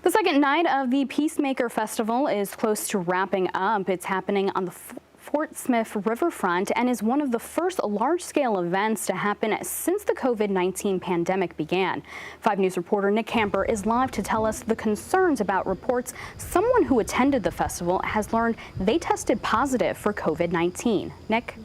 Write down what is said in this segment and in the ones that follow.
The second night of the Peacemaker Festival is close to wrapping up. It's happening on the Fort Smith riverfront and is one of the first large-scale events to happen since the COVID-19 pandemic began. 5 News reporter Nick Camper is live to tell us the concerns about reports someone who attended the festival has learned they tested positive for COVID-19. Nick?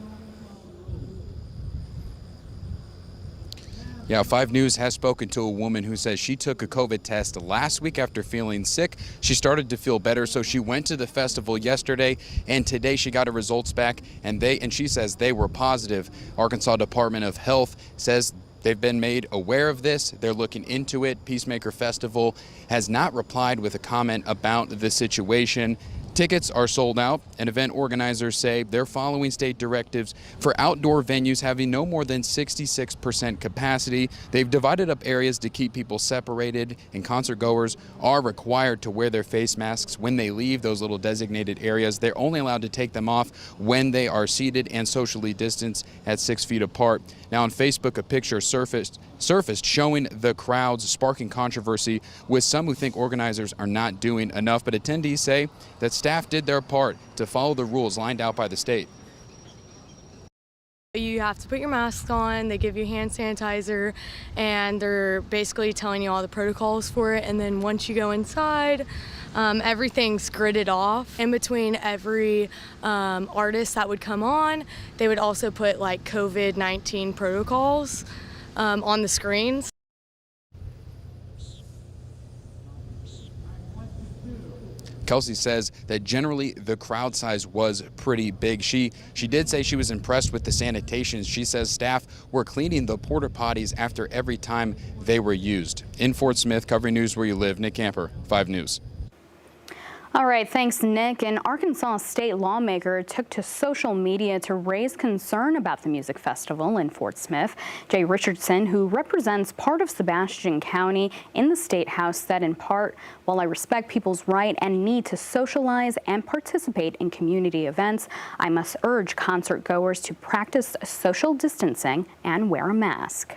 Yeah, 5 News has spoken to a woman who says she took a COVID test last week after feeling sick. She started to feel better, so she went to the festival yesterday, and today she got her results back, and she says they were positive. Arkansas Department of Health says they've been made aware of this. They're looking into it. Peacemaker Festival has not replied with a comment about the situation. Tickets are sold out, and event organizers say they're following state directives for outdoor venues having no more than 66% capacity. They've divided up areas to keep people separated, and concert goers are required to wear their face masks when they leave those little designated areas. They're only allowed to take them off when they are seated and socially distanced at 6 feet apart. Now on Facebook, a picture surfaced showing the crowds, sparking controversy with some who think organizers are not doing enough, but attendees say that staff did their part to follow the rules lined out by the state. You have to put your mask on, they give you hand sanitizer, and they're basically telling you all the protocols for it. And then once you go inside, everything's gridded off. In between every artist that would come on, they would also put like COVID-19 protocols on the screens. Kelsey says that generally the crowd size was pretty big. She did say she was impressed with the sanitation. She says staff were cleaning the porta potties after every time they were used. In Fort Smith, covering news where you live, Nick Camper, 5 News. All right, thanks, Nick. An Arkansas state lawmaker took to social media to raise concern about the music festival in Fort Smith. Jay Richardson, who represents part of Sebastian County in the State House, said in part, "While I respect people's right and need to socialize and participate in community events, I must urge concert goers to practice social distancing and wear a mask."